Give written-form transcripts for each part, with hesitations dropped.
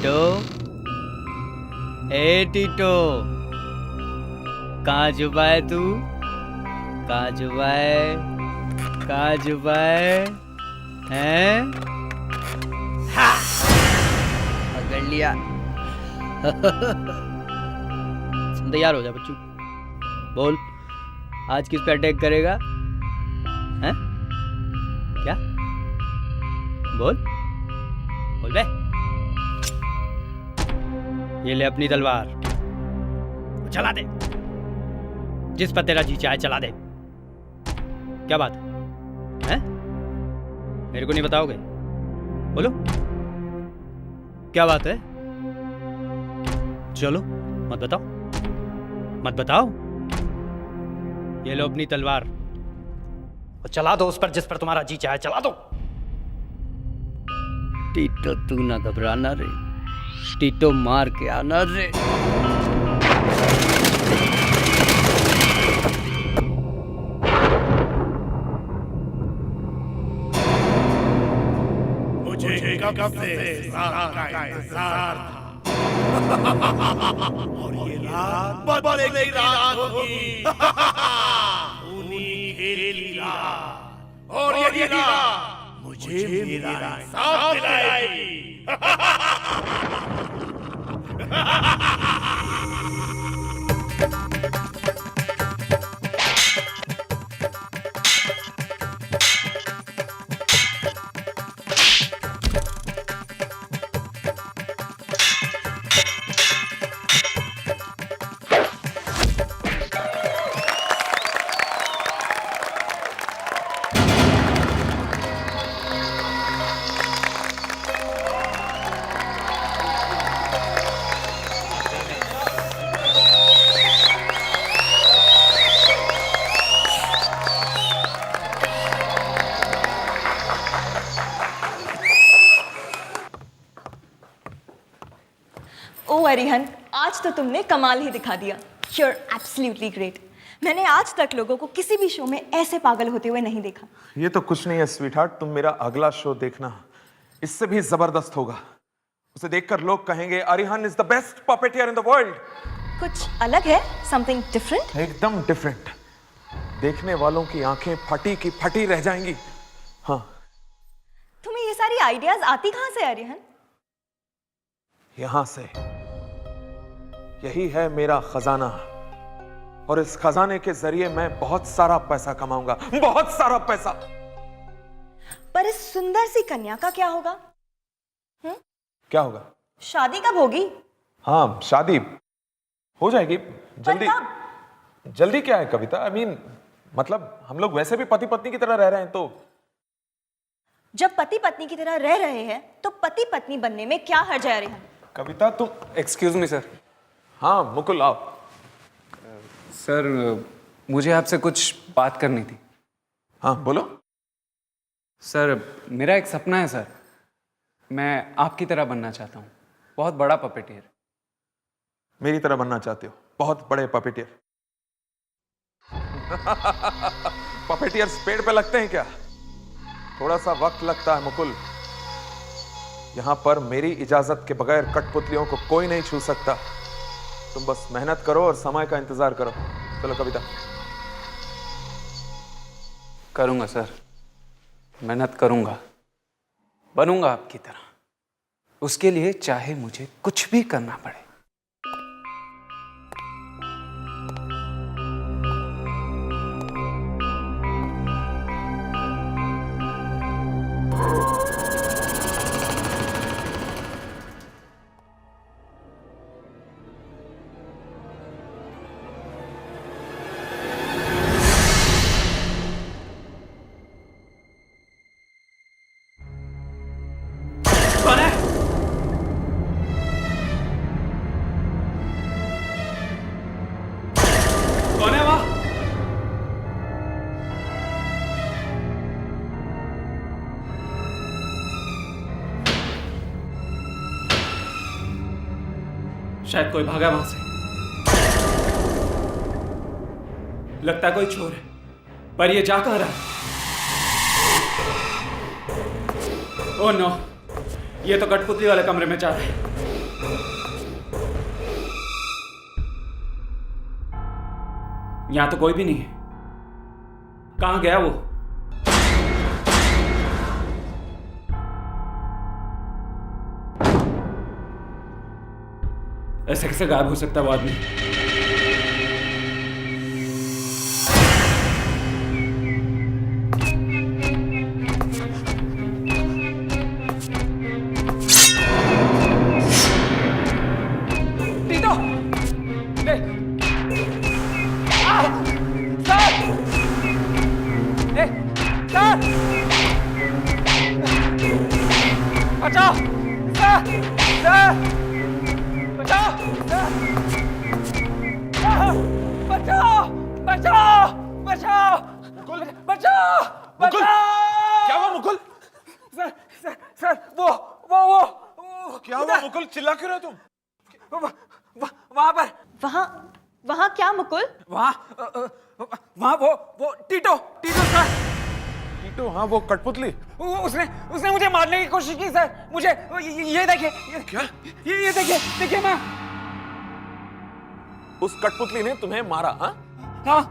टीटो, ए टीटो, कहाँ छुपा है तू? कहाँ छुपा है? कहाँ छुपा है? पकड़ लिया। तैयार हो जा बच्चू, बोल आज किस पे अटैक करेगा? हैं? क्या? बोल बोल बे। ये ले अपनी तलवार, चला दे, जिस पर तेरा जी चाहे चला दे। क्या बात है? मेरे को नहीं बताओगे? बोलो क्या बात है? चलो मत बताओ, मत बताओ। ये लो अपनी तलवार और चला दो उस पर जिस पर तुम्हारा जी चाहे चला दो। टीटो तू ना घबराना रे, टीटो मार के आना रे। मुझे कब से इस रात का इंतजार था। और ये रात बदलेगी रात होगी। उन्हीं खेली रात, और यही रात मुझे मेरा इंसाफ दिलाएगी। ओ अरिहन, आज तो तुमने कमाल ही दिखा दिया। You're absolutely great. मैंने आज तक लोगों को किसी भी शो में ऐसे पागल होते हुए नहीं देखा। ये तो कुछ नहीं है स्वीटहार्ट, तुम मेरा अगला शो देखना, इससे भी जबरदस्त होगा। उसे देखकर लोग कहेंगे Arihan is the best puppeteer in the world. कुछ अलग है, समथिंग डिफरेंट। एकदम डिफरेंट। देखने वालों की आंखें फटी की फटी रह जाएंगी। हाँ, तुम्हें ये सारी आइडियाज आती कहां से अरिहन? यहां से। यही है मेरा खजाना, और इस खजाने के जरिए मैं बहुत सारा पैसा कमाऊंगा, बहुत सारा पैसा। पर इस सुंदर सी कन्या का क्या होगा? क्या होगा? शादी कब होगी? हाँ, शादी हो जाएगी जल्दी। पर कब? जल्दी क्या है कविता? आई मीन मतलब हम लोग वैसे भी पति पत्नी की तरह रह रहे हैं, तो जब पति पत्नी की तरह रह रहे हैं तो पति पत्नी बनने में क्या हर्ज है अरिहन? कविता तुम। Excuse me sir. हाँ मुकुल आओ। सर मुझे आपसे कुछ बात करनी थी। हाँ बोलो। सर मेरा एक सपना है सर, मैं आपकी तरह बनना चाहता हूँ, बहुत बड़ा पपेटियर। मेरी तरह बनना चाहते हो? बहुत बड़े पपेटियर। पपेटियर्स पेड़ पे लगते हैं क्या? थोड़ा सा वक्त लगता है मुकुल। यहां पर मेरी इजाजत के बगैर कठपुतलियों को कोई नहीं छू सकता। तुम बस मेहनत करो और समय का इंतजार करो। चलो कविता। करूँगा सर, मेहनत करूँगा, बनूंगा आपकी तरह। उसके लिए चाहे मुझे कुछ भी करना पड़े। कौन है? कौन है वहां? शायद कोई भागा वहां से। लगता है कोई चोर है, पर ये जा कहां रहा है? ओह नो, ये तो कठपुतली वाले कमरे में जा रहा है। यहाँ तो कोई भी नहीं है। कहाँ गया वो? ऐसे कैसे गायब हो सकता है वो आदमी? टीटो! ले! सर! ले! सर! बचाओ! सर! सर! बचाओ! बचाओ! बचाओ! बचाओ! मुकुल! बचाओ! मुकुल! बचाओ! क्या हुआ मुकुल? सर वो क्या हुआ मुकुल? चिल्ला क्यों रहे हो तुम? वहां पर, वहाँ वहाँ क्या मुकुल? वहां वो टीटो सर। टीटो? हाँ, वो कठपुतली। उसने मुझे मारने की कोशिश की सर। मुझे ये देखिए। क्या? ये देखिए मैं। उस कठपुतली ने तुम्हें मारा? हाँ, हाँ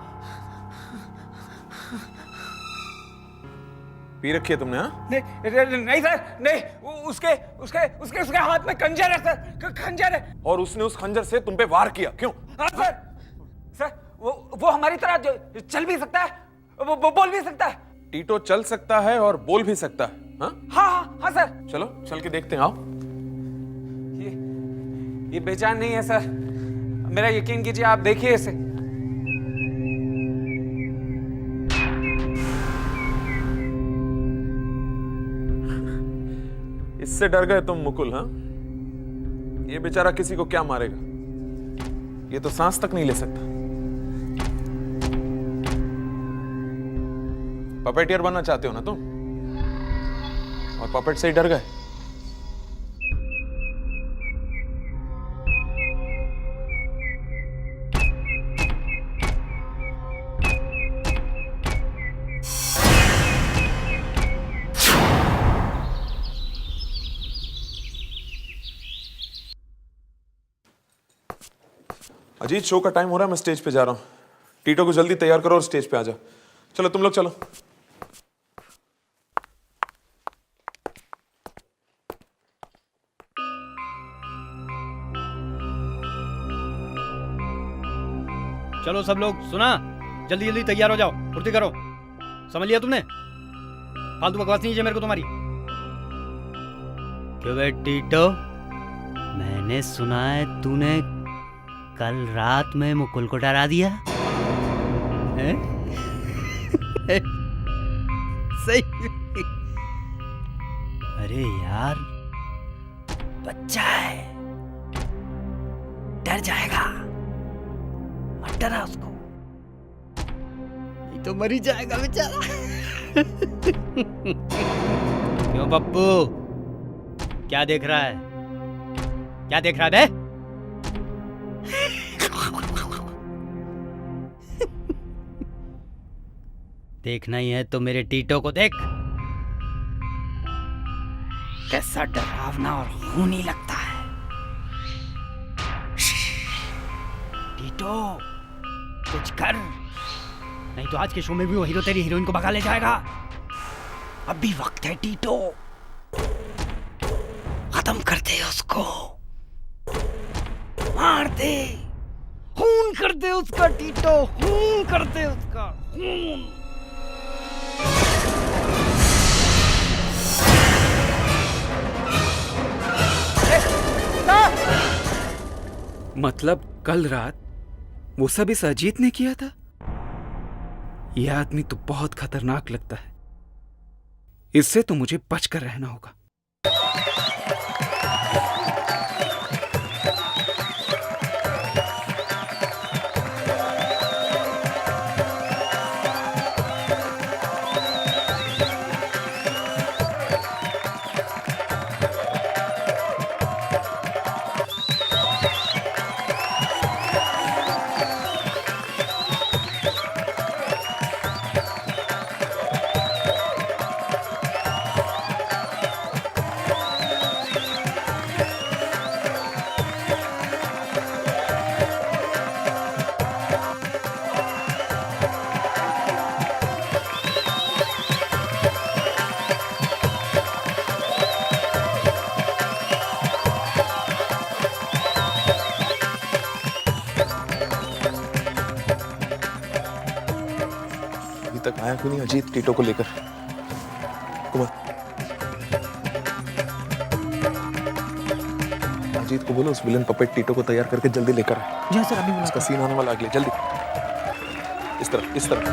पी रखी है तुमने? हाँ, नहीं सर, नहीं। उसके हाथ में खंजर है सर, खंजर है। और उसने उस खंजर से तुम पे वार किया, क्यों? हाँ सर वो हमारी तरह चल भी सकता है, वो बोल भी सकता है। टीटो चल सकता है और बोल भी सकता है? हाँ सर। चलो चल के देखते हैं, आओ। ये बेजान नहीं है सर, मेरा यकीन कीजिए, आप देखिए इसे। इससे डर गए तुम मुकुल? हाँ, ये बेचारा किसी को क्या मारेगा? ये तो सांस तक नहीं ले सकता। पपेटियर बनना चाहते हो ना तुम? और पपेट से ही डर गए? अजीत, शो का टाइम हो रहा है, मैं स्टेज पे जा रहा हूँ। टीटो को जल्दी तैयार करो और स्टेज पे आ जाओ। चलो तुम लोग चलो। चलो सब लोग, सुना? जल्दी जल्दी तैयार हो जाओ, फुर्ती करो। समझ लिया तुमने? फालतू बकवास नहीं है मेरे को तुम्हारी। क्यों बे टीटो, मैंने सुना है तूने कल रात में मुकुल को डरा दिया है? सही? अरे यार, बच्चा है, डर जाएगा, मत डरा उसको, नहीं तो मर ही जाएगा बेचारा। क्यों पप्पू, क्या देख रहा है? क्या देख रहा है बे? देखना ही है तो मेरे टीटो को देख, कैसा डरावना और खूनी लगता है। टीटो, कुछ कर, नहीं तो आज के शो में भी वो हीरो तेरी हीरोइन को भगा ले जाएगा। अभी वक्त है टीटो, खत्म कर दे उसको, मार दे, खून कर दे उसका टीटो, खून कर दे उसका खून। मतलब कल रात वो सब इस अजीत ने किया था? यह आदमी तो बहुत खतरनाक लगता है, इससे तो मुझे बचकर रहना होगा। अभी तक आया क्यों नहीं अजीत टीटो को लेकर? कुमार, अजीत को बोलो उस विलन पपेट टीटो को तैयार करके जल्दी लेकर आए। जी सर, अभी उसका सीन आने वाला, अगले जल्दी। इस तरफ, इस तरफ।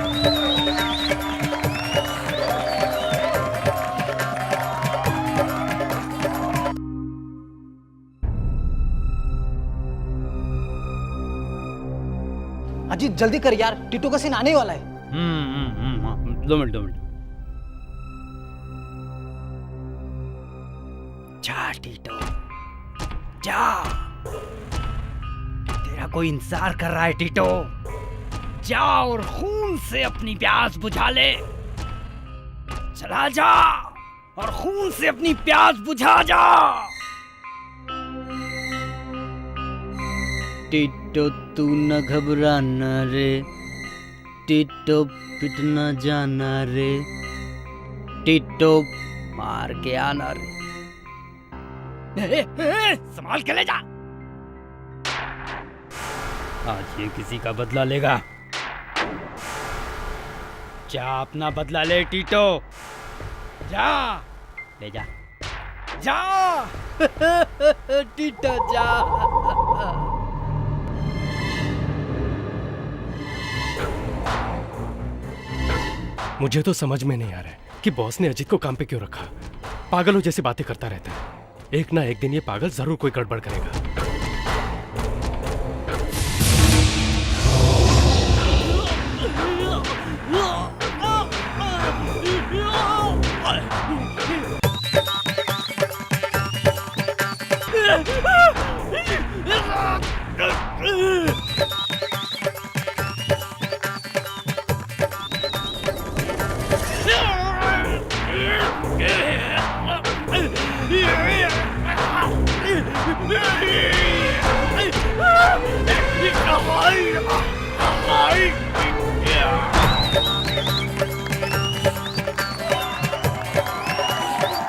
अजीत जल्दी कर यार, टीटो का सीन आने वाला है। हाँ, 2 मिनट। जा टीटो, जा, तेरा कोई इंतजार कर रहा है टीटो। जा और खून से अपनी प्यास बुझा ले। चला जा और खून से अपनी प्यास बुझा जा। टीटो तू न घबराना रे, टीटो पिट न जाना रे, टीटो मार के आना रे। संभाल के ले जा। आज ये किसी का बदला लेगा। जा अपना बदला ले टीटो, जा, ले जा, जा। टीटो जा। मुझे तो समझ में नहीं आ रहा है कि बॉस ने अजीत को काम पे क्यों रखा। पागलों जैसी बातें करता रहता है। एक ना एक दिन ये पागल जरूर कोई गड़बड़ करेगा।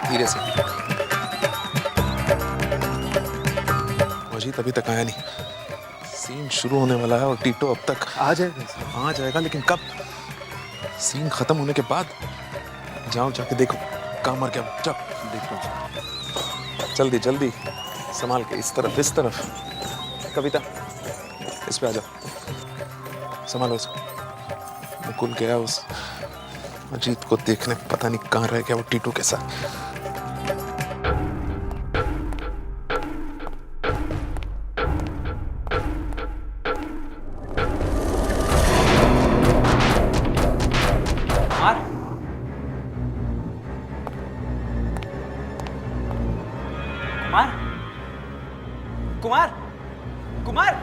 धीरे से। अजीत अभी तक आया नहीं। सीन शुरू होने वाला है और टीटो अब तक आ जाएगा, लेकिन कब? सीन खत्म होने के बाद। जाओ, जाके देखो कहाँ मर गया। जाओ देखो, जल्दी जल्दी, संभाल के। इस तरफ, इस तरफ। कविता, इस पे आ जाओ, संभालो उसको। मुकुल गया उस अजीत को देखने, पता नहीं कहाँ रह गया वो टीटू के साथ। कुमार, कुमार,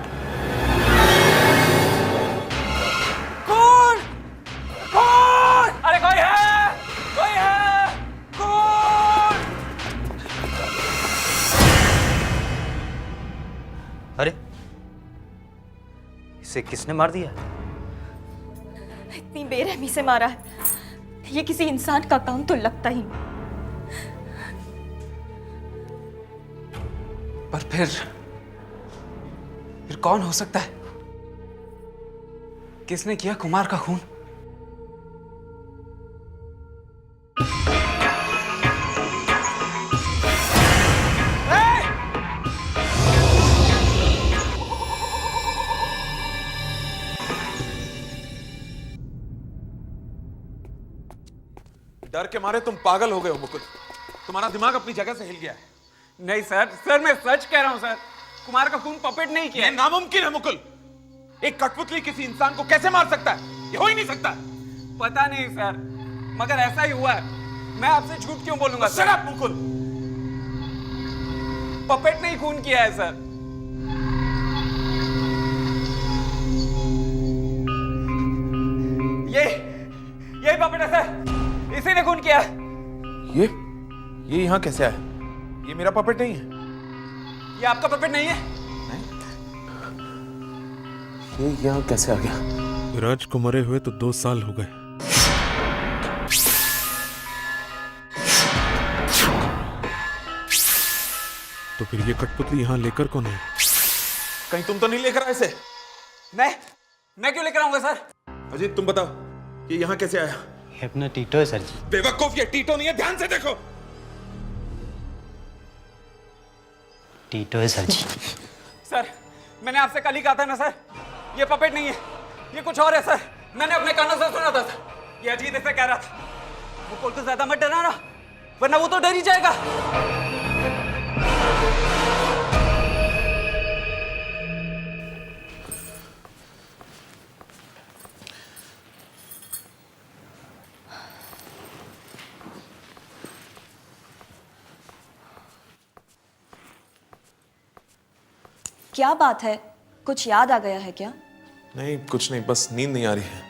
कौन? कौन? अरे कोई है, कोई है, कौन? अरे इसे किसने मार दिया? इतनी बेरहमी से मारा है, ये किसी इंसान का काम तो लगता ही नहीं। पर फिर कौन हो सकता है? किसने किया कुमार का खून? डर के मारे तुम पागल हो गए हो मुकुल। तुम्हारा दिमाग अपनी जगह से हिल गया है। नहीं सर, मैं सच कह रहा हूं सर। कुमार का खून पपेट नहीं किया। ये नामुमकिन है मुकुल। एक कठपुतली किसी इंसान को कैसे मार सकता है? ये हो ही नहीं सकता। पता नहीं सर, मगर ऐसा ही हुआ है। मैं आपसे झूठ क्यों बोलूंगा sir? Shut up Mukul. Puppet ने ही खून किया है सर। ये पपेट है सर, इसी ने खून किया। ये यहाँ कैसे आया? ये मेरा पपेट नहीं है। ये आपका पपेट नहीं है? ये यहाँ कैसे आ गया? विराज को मरे हुए तो 2 साल हो गए। तो फिर ये कठपुतली यहाँ लेकर कौन है? कहीं तुम तो नहीं लेकर आए इसे? मैं क्यों लेकर आऊंगा सर? अजीत तुम बताओ, ये यहाँ कैसे आया? ये अपना टीटो है सर जी। बेवकूफ, ये टीटो नहीं है, ध्यान से देखो। टीटो है सर जी। सर, मैंने आपसे कल ही कहा था ना सर, ये पपेट नहीं है, ये कुछ और है सर। मैंने अपने कानों से सुना था सर। ये अजीत ऐसे कह रहा था। मुकुल को ज्यादा मत डराना, वरना वो तो डर ही जाएगा। क्या बात है, कुछ याद आ गया है क्या? नहीं, कुछ नहीं, बस नींद नहीं आ रही है।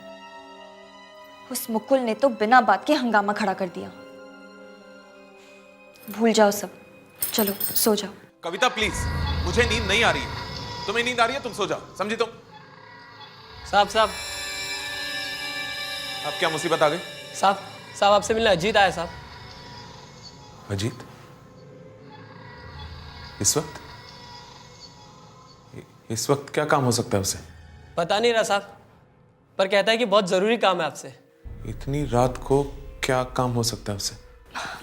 उस मुकुल ने तो बिना बात के हंगामा खड़ा कर दिया। भूल जाओ सब, चलो सो जाओ। कविता प्लीज, मुझे नींद नहीं आ रही है। तुम्हें नींद आ रही है, तुम सो जाओ, समझी तुम? साहब अब क्या मुसीबत आ गई? साहब आपसे मिलने अजीत आया साहब। अजीत? इस वक्त क्या काम हो सकता है उसे? पता नहीं रहा साहब, पर कहता है कि बहुत जरूरी काम है आपसे। इतनी रात को क्या काम हो सकता है उसे?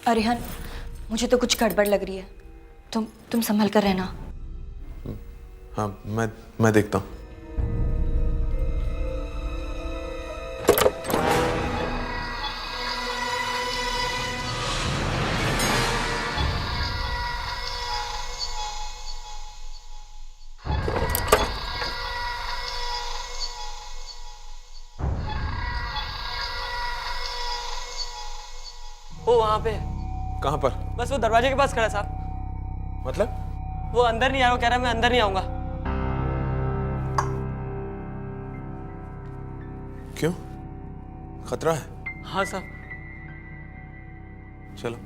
अरिहन, मुझे तो कुछ गड़बड़ लग रही है। तुम संभल कर रहना। हाँ, मैं देखता हूँ। वो वहां पे। कहाँ पर? बस वो दरवाजे के पास खड़ा है साहब। मतलब? वो अंदर नहीं आया, वो कह रहा है मैं अंदर नहीं आऊंगा। क्यों? खतरा है? हाँ साहब। चलो।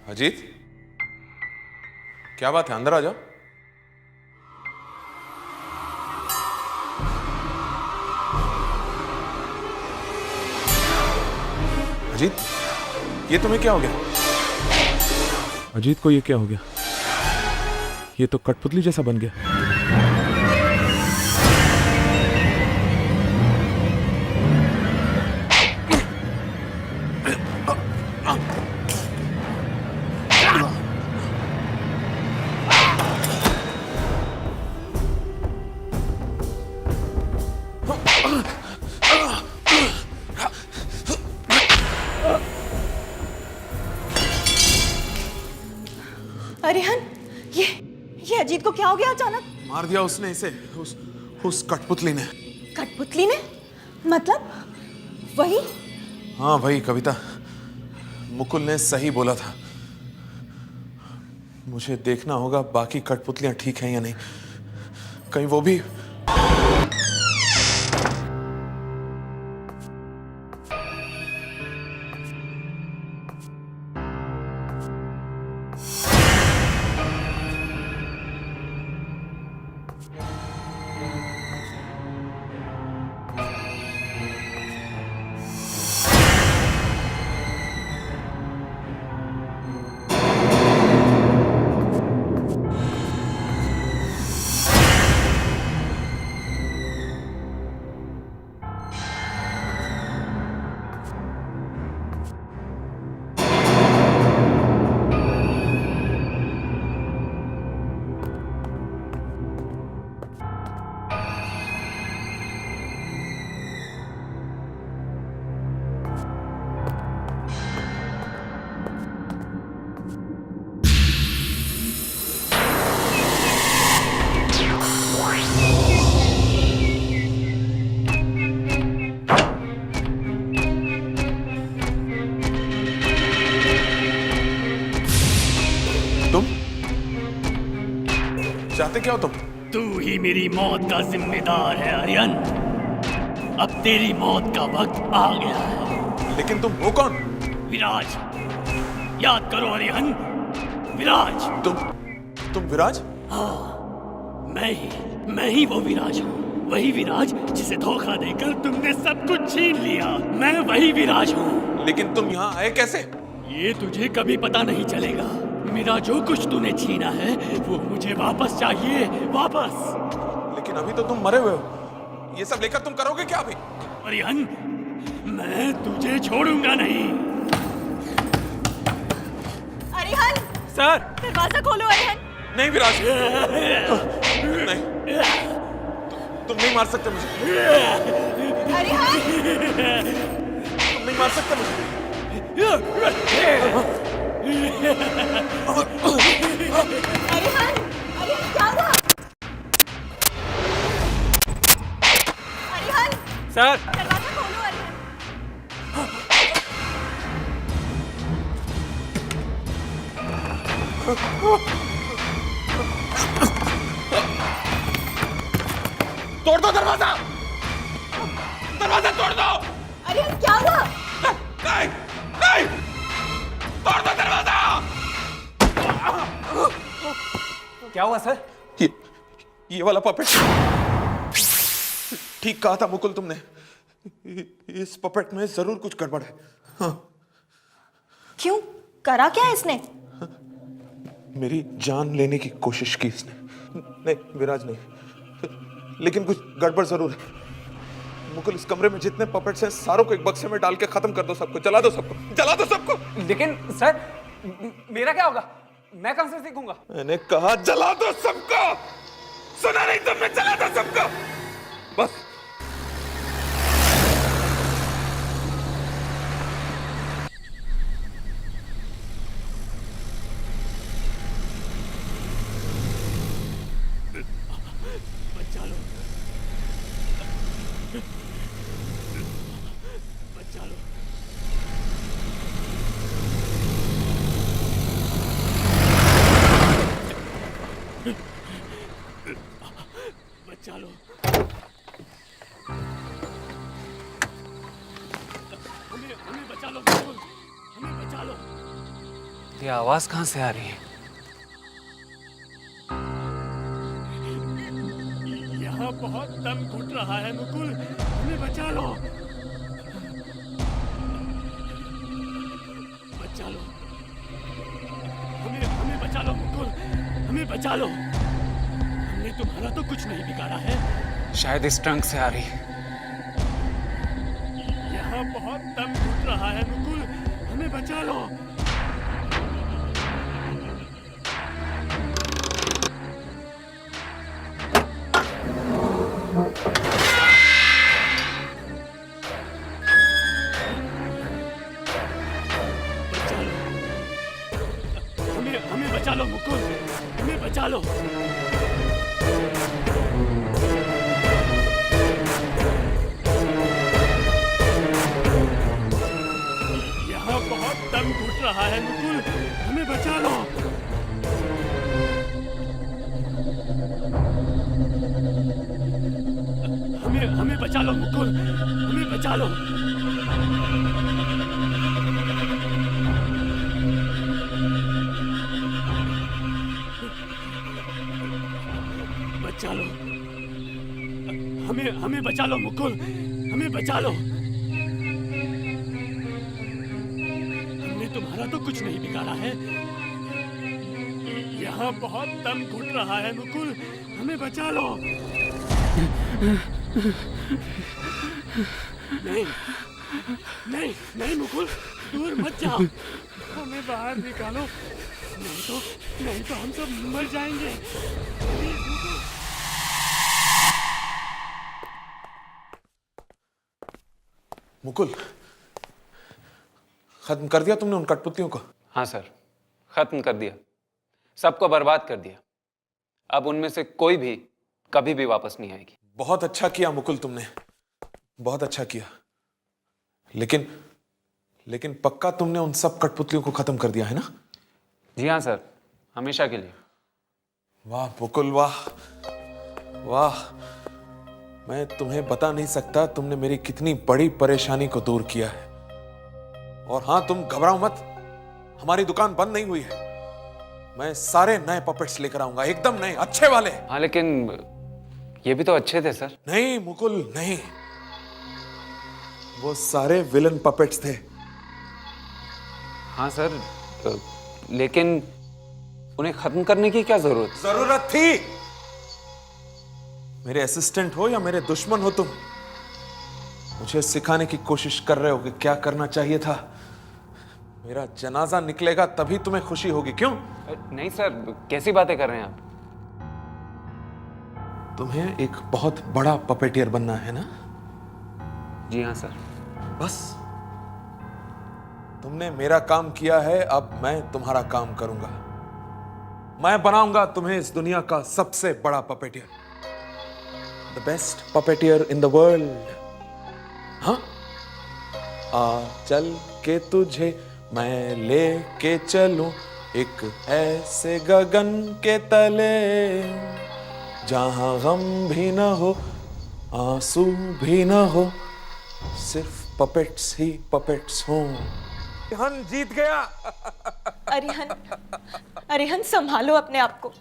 अजीत, क्या बात है? अंदर आ जाओ। अजीत, ये तुम्हें क्या हो गया? अजीत को ये क्या हो गया? ये तो कठपुतली जैसा बन गया। अरिहन, ये अजीत को क्या हो गया अचानक? मार दिया उसने इसे, उस कठपुतली ने। कठपुतली ने? मतलब वही? हाँ वही कविता, मुकुल ने सही बोला था। मुझे देखना होगा बाकी कठपुतलियां ठीक हैं या नहीं, कहीं वो भी। चाहते क्या हो तुम? तू ही मेरी मौत का जिम्मेदार है आर्यन। अब तेरी मौत का वक्त आ गया है। लेकिन तुम हो कौन? विराज, याद करो आर्यन, विराज। तुम विराज? हाँ, मैं ही वो विराज हूँ। वही विराज जिसे धोखा देकर तुमने सब कुछ छीन लिया। मैं वही विराज हूँ। लेकिन तुम यहाँ आए कैसे? ये तुझे कभी पता नहीं चलेगा। मेरा जो कुछ तूने छीना है वो मुझे वापस चाहिए, वापस। लेकिन अभी तो तुम मरे हुए हो। ये सब लेकर तुम करोगे क्या अभी? अरिहन, मैं तुझे छोड़ूंगा नहीं। अरिहन, सर दरवाजा खोलो अरिहन। नहीं विराज, नहीं, तुम नहीं मार सकते मुझे। अरिहन, तुम नहीं मार सकते मुझे। अरिहन, अरिहन क्या हुआ? अरिहन, सर दरवाजा खोलो अरिहन। तोड़ दो दरवाजा, दरवाजा तोड़ दो। अरिहन क्या हुआ? नहीं, नहीं, तोड़ दो दरवाजा। क्या हुआ सर? ये वाला पपेट। ठीक कहा था मुकुल तुमने, इस पपेट में जरूर कुछ गड़बड़ है। हाँ। क्यों, करा क्या इसने? मेरी जान लेने की कोशिश की इसने। नहीं विराज नहीं, लेकिन कुछ गड़बड़ जरूर है। मुकुल, इस कमरे में जितने पपेट्स हैं सारों को एक बक्से में डाल के खत्म कर दो, सबको जला दो, सबको जला दो, सबको। लेकिन सर मेरा क्या होगा? मैं कहां से सीखूंगा? मैंने कहा जला दो सबको, सुना नहीं तुमने? जला दो सबको बस। बचा लो, बचा लो। बचा लो, हमें बचा लो, बिल्कुल हमें बचा लो। ये आवाज कहां से आ रही है? यहाँ बहुत दम घुट रहा है मुकुल, हमें बचा लो, बचा लो, हमें बचा लो मुकुल, हमें बचा लो। हमने तुम्हारा तो कुछ नहीं बिगाड़ा है। शायद इस ट्रंक से आ रही है। यहाँ बहुत दम घुट रहा है मुकुल, हमें बचा लो। हमें बचा लो मुकुल, हमें बचा लो। यहाँ बहुत दम घुट रहा है मुकुल, हमें बचा लो। हमें बचा लो मुकुल, हमें बचा लो। बचा लो, हमें बचा लो मुकुल, हमें बचा लो। हमने तुम्हारा तो कुछ नहीं बिगाड़ा है। यहाँ बहुत दम घुट रहा है मुकुल, हमें बचा लो। नहीं नहीं नहीं मुकुल, दूर मत जाओ, हमें बाहर निकालो, नहीं तो हम सब मर जाएंगे। मुकुल, खत्म कर दिया तुमने उन कठपुतलियों को? हाँ सर, खत्म कर दिया, सबको बर्बाद कर दिया। अब उनमें से कोई भी कभी भी वापस नहीं आएगी। बहुत अच्छा किया मुकुल तुमने, बहुत अच्छा किया। लेकिन पक्का तुमने उन सब कठपुतलियों को खत्म कर दिया है ना? जी हाँ सर, हमेशा के लिए। वाह मुकुल, वाह वाह। मैं तुम्हें बता नहीं सकता तुमने मेरी कितनी बड़ी परेशानी को दूर किया है। और हाँ, तुम घबराओ मत, हमारी दुकान बंद नहीं हुई है। मैं सारे नए पपेट्स लेकर आऊंगा, एकदम नए, अच्छे वाले। हाँ लेकिन ये भी तो अच्छे थे सर। नहीं मुकुल नहीं, वो सारे विलन पपेट्स थे। हाँ सर, लेकिन उन्हें खत्म करने की क्या जरूरत थी? मेरे असिस्टेंट हो या मेरे दुश्मन हो तुम, मुझे सिखाने की कोशिश कर रहे हो कि क्या करना चाहिए था। मेरा जनाजा निकलेगा तभी तुम्हें खुशी होगी, क्यों? नहीं सर, कैसी बातें कर रहे हैं आप? तुम्हें एक बहुत बड़ा पपेटियर बनना है ना? जी हाँ सर। बस तुमने मेरा काम किया है, अब मैं तुम्हारा काम करूंगा। मैं बनाऊंगा तुम्हें इस दुनिया का सबसे बड़ा puppeteer, the best puppeteer in the world. हाँ, आ चल के तुझे मैं लेके चलूं एक ऐसे गगन के तले, जहां गम भी ना हो आंसू भी ना हो, सिर्फ पपेट्स ही पपेट्स हों। अरिहन जीत गया। अरिहन संभालो अपने आप को।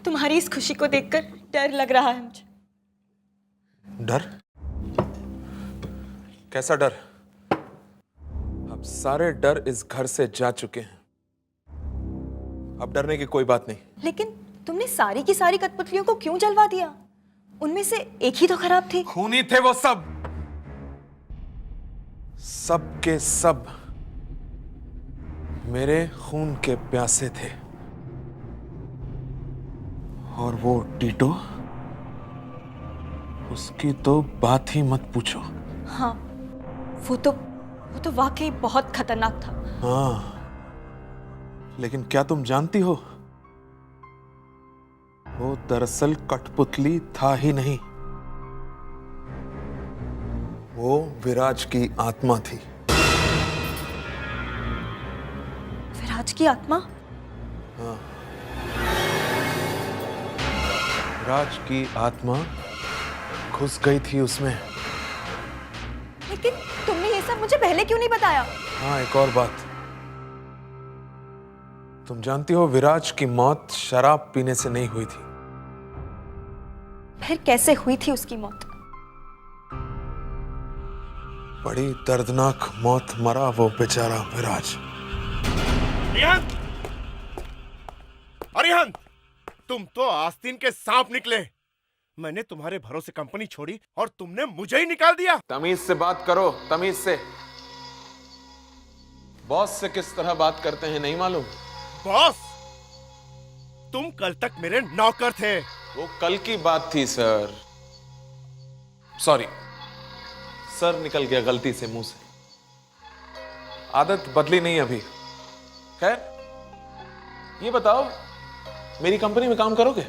तुम्हारी इस खुशी को देखकर डर लग रहा है मुझे। डर? कैसा डर? अब सारे डर इस घर से जा चुके हैं, अब डरने की कोई बात नहीं। लेकिन तुमने सारी की सारी कठपुतलियों को क्यों जलवा दिया? उनमें से एक ही तो खराब थी। खूनी थे वो सब, सब के सब मेरे खून के प्यासे थे। और वो टीटो, उसकी तो बात ही मत पूछो। हाँ, वो तो वाकई बहुत खतरनाक था। हाँ, लेकिन क्या तुम जानती हो, वो दरअसल कठपुतली था ही नहीं, वो विराज की आत्मा थी। विराज की आत्मा? हाँ, विराज की आत्मा घुस गई थी उसमें। लेकिन तुमने ये सब मुझे पहले क्यों नहीं बताया? हाँ, एक और बात, तुम जानती हो विराज की मौत शराब पीने से नहीं हुई थी। फिर कैसे हुई थी उसकी मौत? बड़ी दर्दनाक मौत मरा वो बेचारा विराज। अरिहंत! अरिहंत! तुम तो आस्तीन के सांप निकले। मैंने तुम्हारे भरोसे कंपनी छोड़ी और तुमने मुझे ही निकाल दिया। तमीज से बात करो, तमीज से। बॉस से किस तरह बात करते हैं नहीं मालूम? बॉस? तुम कल तक मेरे नौकर थे। वो कल की बात थी सर। सॉरी सर, निकल गया गलती से मुंह से, आदत बदली नहीं अभी। खैर, ये बताओ, मेरी कंपनी में काम करोगे?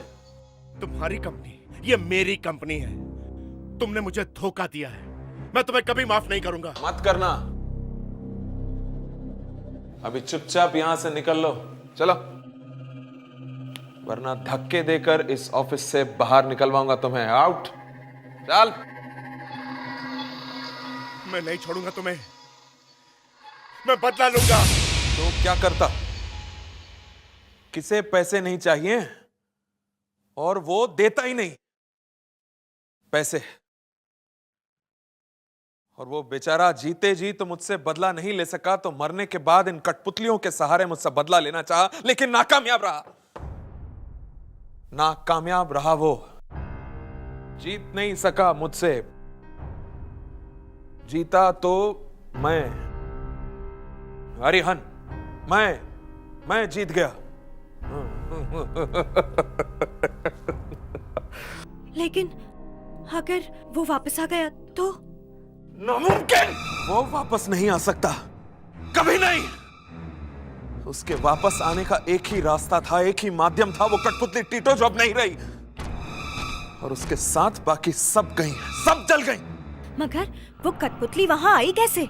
तुम्हारी कंपनी? ये मेरी कंपनी है। तुमने मुझे धोखा दिया है, मैं तुम्हें कभी माफ नहीं करूंगा। मत करना, अभी चुपचाप यहां से निकल लो, चलो, वरना धक्के देकर इस ऑफिस से बाहर निकलवाऊंगा तुम्हें। आउट, चल। मैं नहीं छोड़ूंगा तुम्हें, मैं बदला लूंगा। तो क्या करता? किसे पैसे नहीं चाहिए और वो देता ही नहीं पैसे, और वो बेचारा जीते जी तो मुझसे बदला नहीं ले सका, तो मरने के बाद इन कठपुतलियों के सहारे मुझसे बदला लेना चाहा, लेकिन नाकामयाब रहा। नाकामयाब रहा वो, जीत नहीं सका मुझसे। जीता तो मैं, अरिहन, मैं जीत गया। लेकिन अगर वो वापस आ गया तो? नामुमकिन! वो वापस नहीं आ सकता, कभी नहीं। उसके वापस आने का एक ही रास्ता था, एक ही माध्यम था, वो कठपुतली टीटो जो अब नहीं रही, और उसके साथ बाकी सब गई, सब जल गई। मगर वो कठपुतली वहां आई कैसे?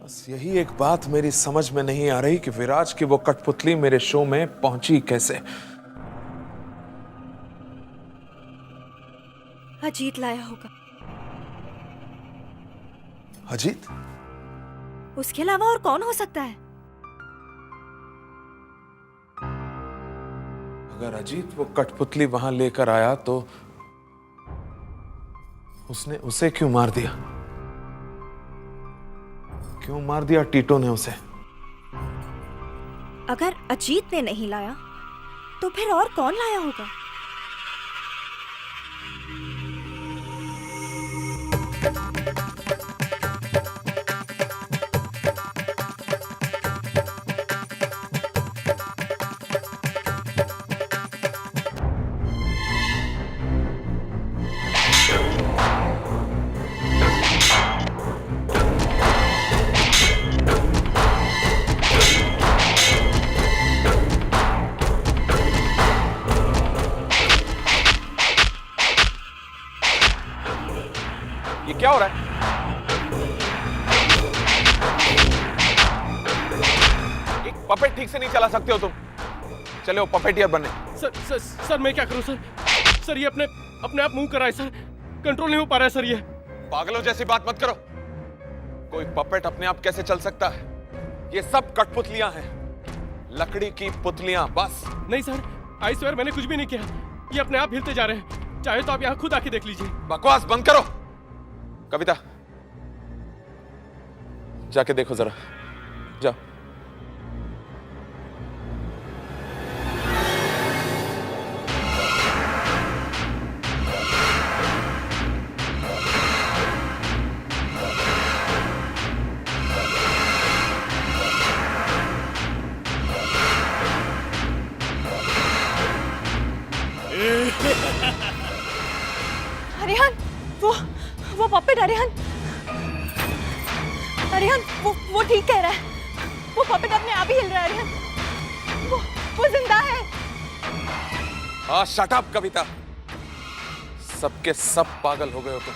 बस यही एक बात मेरी समझ में नहीं आ रही कि विराज की वो कठपुतली मेरे शो में पहुंची कैसे। अजीत लाया होगा। अजीत? उसके अलावा और कौन हो सकता है? अगर अजीत वो कठपुतली वहां लेकर आया तो उसने उसे क्यों मार दिया? क्यों मार दिया टीटो ने उसे? अगर अजीत ने नहीं लाया तो फिर और कौन लाया होगा? ये क्या हो रहा है? एक पपेट ठीक से नहीं चला सकते हो तुम? चले हो पपेटियर बनने। सर मैं क्या करूं सर ये अपने आप मुंह कर रहा है सर, कंट्रोल नहीं हो पा रहा है सर ये। पागलों जैसी बात मत करो। कोई पपेट अपने आप कैसे चल सकता है? ये सब कठपुतलियां हैं, लकड़ी की पुतलियां बस। नहीं सर, आई स्वेयर मैंने कुछ भी नहीं किया, ये अपने आप हिलते जा रहे हैं। चाहे तो आप यहाँ खुद आके देख लीजिए। बकवास बंद करो। कविता जाके देखो जरा, जाओ। अरिहन, वो पपेट अरिहन वो ठीक कह रहा है। वो पपेट अपने आप ही हिल रहा है अरिहन। वो जिंदा है। हाँ शट अप कविता, सबके सब पागल हो गए हो तुम।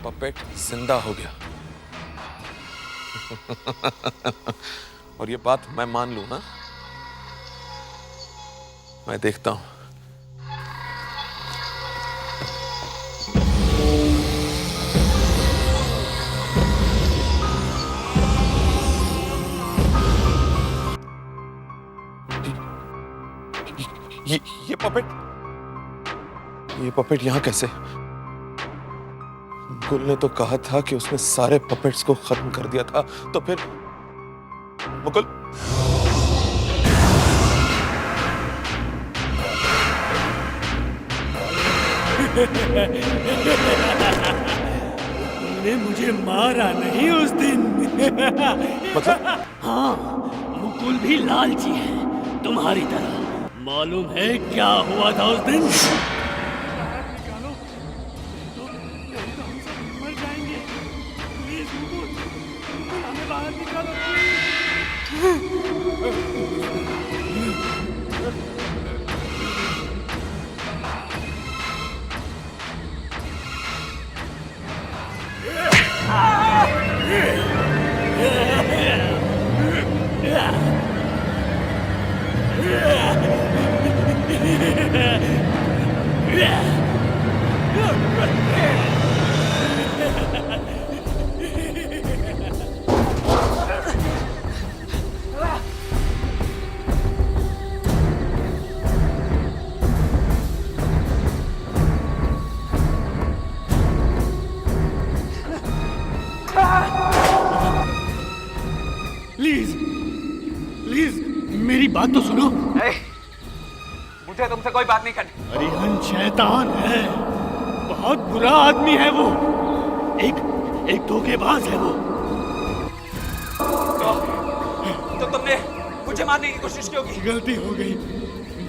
पपेट जिंदा हो गया। और ये बात मैं मान लूं ना? मैं देखता हूं। ये पपेट यहां कैसे? गुल ने तो कहा था कि उसने सारे पपेट्स को खत्म कर दिया था, तो फिर मुकुल तूने मुझे मारा नहीं उस दिन। मतलब? हाँ, मुकुल भी लालची है तुम्हारी तरह। मालूम है क्या हुआ था उस दिन? निकालो, तो हम सब मर जाएंगे। प्लीज मुकुल, हमें बाहर निकालो। प्लीज मेरी बात तो सुनो। मुझे तुमसे कोई बात नहीं करनी। अरिहन शैतान है, बहुत बुरा आदमी है वो। एक धोखेबाज है वो। तो तुमने मुझे मारने की कोशिश क्यों की? गलती हो गई,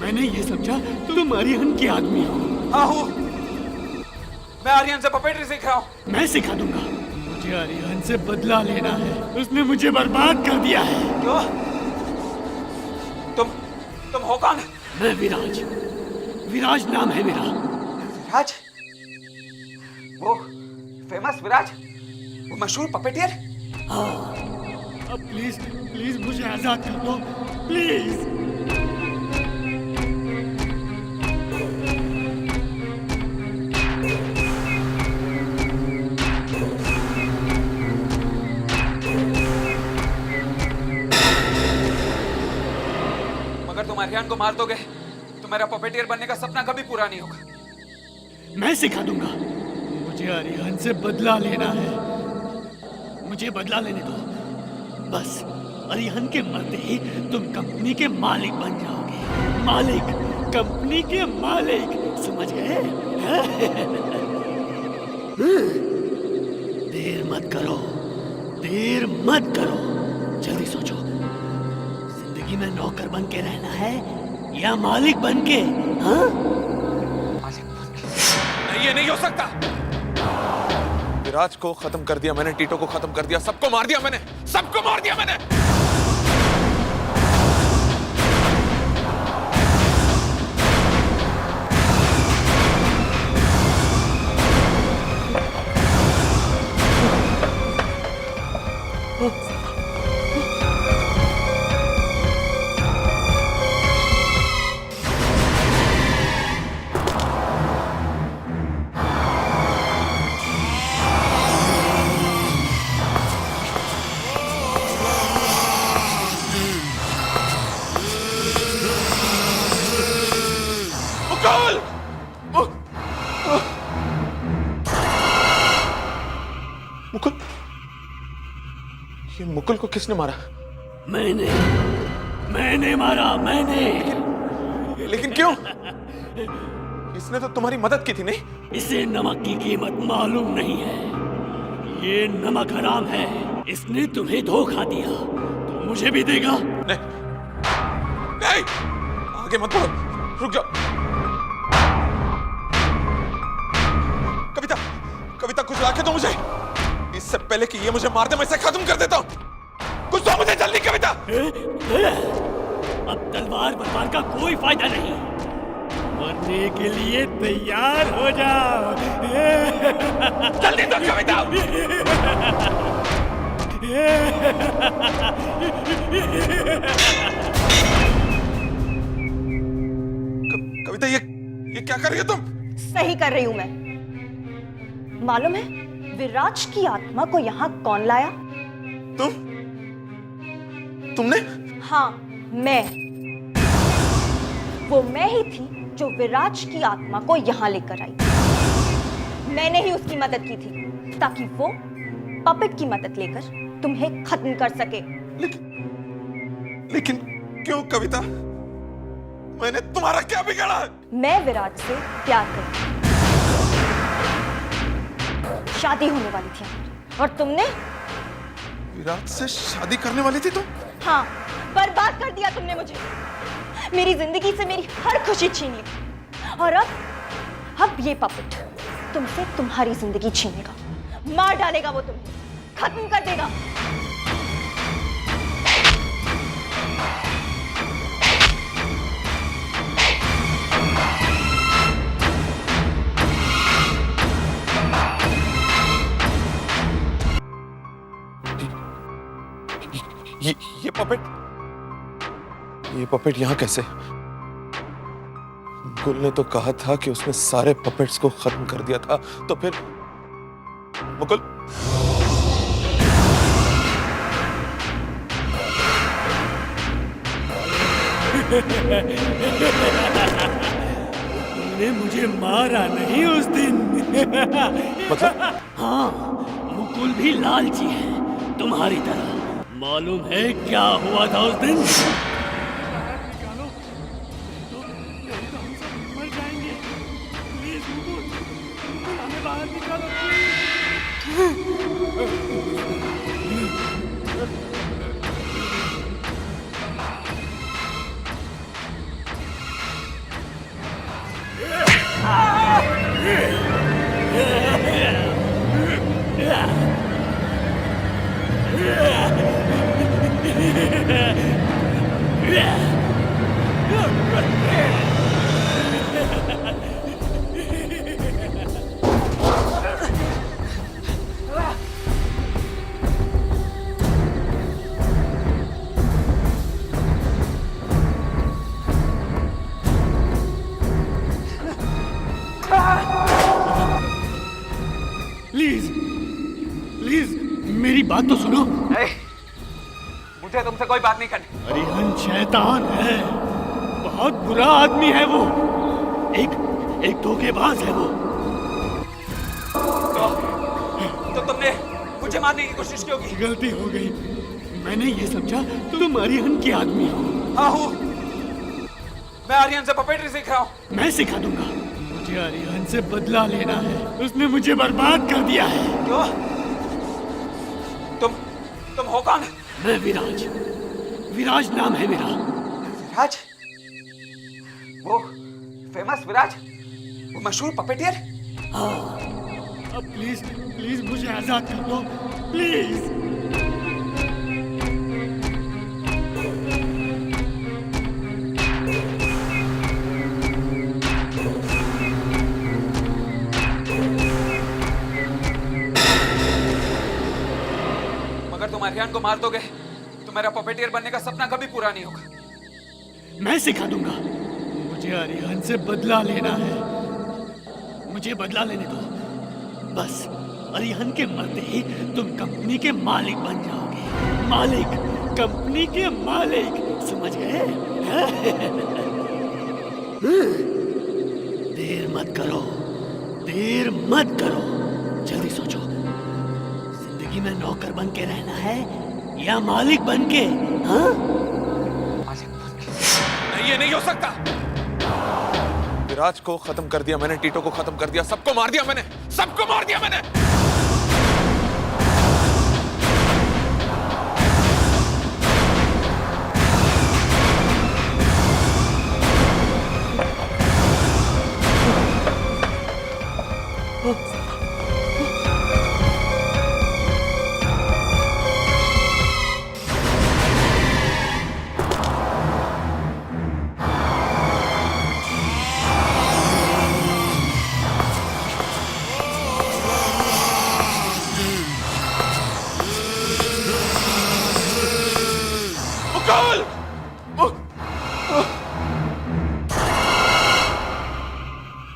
मैंने ये समझा तुम अरिहन के आदमी हो। हाँ हूँ, मैं अरिहन से पपेटरी सीख रहा हूँ। मैं सिखा दूंगा। मुझे अरिहन से बदला लेना है, उसने मुझे बर्बाद कर दिया है। क्यों? तुम हो कौन? मैं विराज नाम है मेरा। विराज? वो फेमस विराज, वो मशहूर पपेटियर? हाँ, अब प्लीज मुझे आजाद कर दो, प्लीज। मगर तुम अरिहन को मार दोगे तो मेरा पपेटियर बनने का सपना कभी पूरा नहीं होगा। मैं सिखा दूंगा। मुझे अरिहन से बदला लेना है, मुझे बदला लेने दो बस। अरिहन के मरते ही तुम कंपनी के मालिक बन जाओगे। मालिक, कंपनी के मालिक, समझ गए? देर मत करो, जल्दी सोचो। जिंदगी में नौकर बन के रहना है या मालिक बन के? हाँ? नहीं, ये नहीं हो सकता। विराज को खत्म कर दिया मैंने, टीटो को खत्म कर दिया, सबको मार दिया मैंने, सबको मार दिया मैंने। मुकुल, ये मुकुल को किसने मारा? मैंने मारा, मैंने। लेकिन क्यों? इसने तो तुम्हारी मदद की थी, नहीं? इसे नमक की कीमत मालूम नहीं है। ये नमक हराम है। इसने तुम्हें धोखा दिया तो मुझे भी देगा। नहीं, नहीं, आगे मत बढ़ो, रुक जाओ। कविता, कविता कुछ लाके दो मुझे, इससे पहले कि ये मुझे मार दे मैं इसे खत्म कर देता हूँ। कुछ दो मुझे जल्दी कविता। अब तलवार बरबाद का कोई फायदा नहीं, मरने के लिए तैयार हो जाओ। जल्दी दो कविता। कविता, ये क्या कर रही हो तुम? सही कर रही हूं मैं। मालूम है विराज की आत्मा को यहाँ कौन लाया? तुमने? हाँ, मैं। वो मैं ही थी जो विराज की आत्मा को यहाँ लेकर आई। मैंने ही उसकी मदद की थी ताकि वो पपेट की मदद लेकर तुम्हें खत्म कर सके। लेकिन क्यों कविता? मैंने तुम्हारा क्या बिगाड़ा? मैं विराज से प्यार करती हूँ। शादी होने वाली थी हमारी, और तुमने? विराज से शादी करने वाली थी तुम? हाँ, बर्बाद कर दिया तुमने मुझे। मेरी जिंदगी से मेरी हर खुशी छीन ली, और अब ये पपेट तुमसे तुम्हारी जिंदगी छीनेगा, मार डालेगा, वो तुम्हें खत्म कर देगा। ये पपेट यहाँ कैसे? गुल ने तो कहा था कि उसने सारे पपेट्स को खत्म कर दिया था, तो फिर मुकुल? तुमने मुझे मारा नहीं उस दिन। मतलब? हाँ, मुकुल भी लालची है तुम्हारी तरह। मालूम है क्या हुआ था उस दिन? निकालो, तो हम सब मर जाएंगे। प्लीज मुकुल, हमें बाहर निकालो। प्लीज मेरी बात तो सुनो। मुझे तुमसे कोई बात नहीं करनी। अरिहंत शैतान है, बहुत बुरा आदमी है वो, एक धोखेबाज है वो। तो तुमने मुझे मारने की कोशिश क्यों की? गलती हो गई, मैंने ये समझा तुम अरिहंत की आदमी हो। हाँ हूँ, मैं अरिहंत से पपेटरी सीख रहा हूँ। मैं सिखा दूंगा। मुझे अरिहंत से बदला लेना है, उसने मुझे बर्बाद कर दिया है। क्यों? तुम हो कौन? मैं विराज नाम है मेरा। विराज? वो फेमस विराज, वो मशहूर पपेटियर? हाँ, अब प्लीज मुझे आजाद कर दो, प्लीज। मगर तुम अरिहंत को मार दोगे तो मेरा पपेटियर बनने का सपना कभी पूरा नहीं होगा। मैं सिखा दूंगा। मुझे अरिहंत से बदला लेना है, मुझे बदला लेने दो। बस अरिहंत के मरते ही तुम कंपनी के मालिक बन जाओगे। मालिक, कंपनी के मालिक, समझ गए? देर मत करो, जल्दी सोचो। जिंदगी में नौकर बन के रहना है या मालिक बन के? हाँ? नहीं, ये नहीं हो सकता। विराज को खत्म कर दिया मैंने, टीटो को खत्म कर दिया, सबको मार दिया मैंने, सबको मार दिया मैंने।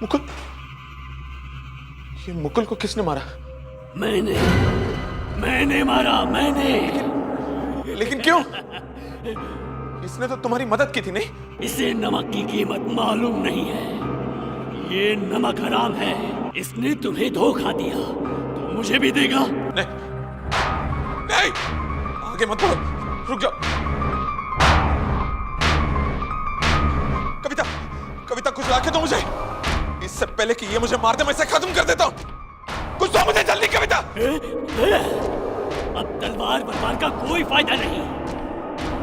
मुकुल, ये मुकुल को किसने मारा? मैंने मारा, मैंने। लेकिन क्यों? इसने तो तुम्हारी मदद की थी, नहीं? इसे नमक की कीमत मालूम नहीं है। ये नमक हराम है। इसने तुम्हें धोखा दिया तो मुझे भी देगा। नहीं, नहीं, आगे मत बढ़ो, रुक जाओ। कविता, कविता कुछ लाके दो मुझे। इससे पहले कि ये मुझे मार दे मैं इसे खत्म कर देता हूं। कुछ तो मुझे जल्दी कविता। अब तलवार बरबार का कोई फायदा नहीं।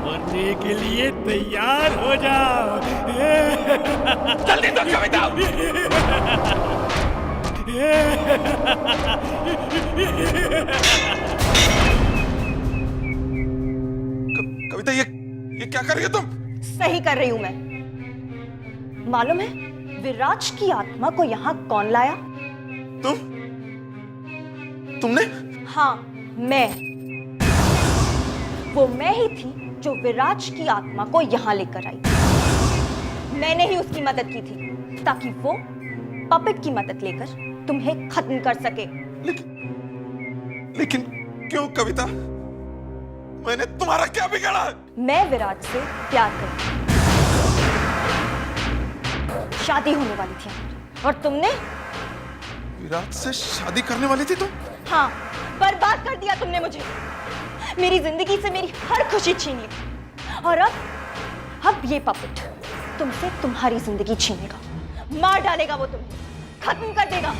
मरने के लिए तैयार हो जाओ। जल्दी दो कविता। कविता, ये क्या कर रही हो तुम? सही कर रही हूं मैं। मालूम है विराज की आत्मा को यहां कौन लाया? तुमने? हाँ, मैं। वो मैं ही थी जो विराज की आत्मा को यहां लेकर आई। मैंने ही उसकी मदद की थी ताकि वो पपेट की मदद लेकर तुम्हें खत्म कर सके। लेकिन क्यों कविता? मैंने तुम्हारा क्या बिगाड़ा? मैं विराज से प्यार करती हूँ। शादी होने वाली थी और तुमने? विराज से शादी करने वाली थी तुम? हाँ, बर्बाद कर दिया तुमने मुझे। मेरी जिंदगी से मेरी हर खुशी छीन ली। और अब ये पपेट तुमसे तुम्हारी जिंदगी छीनेगा, मार डालेगा वो तुम्हें, खत्म कर देगा।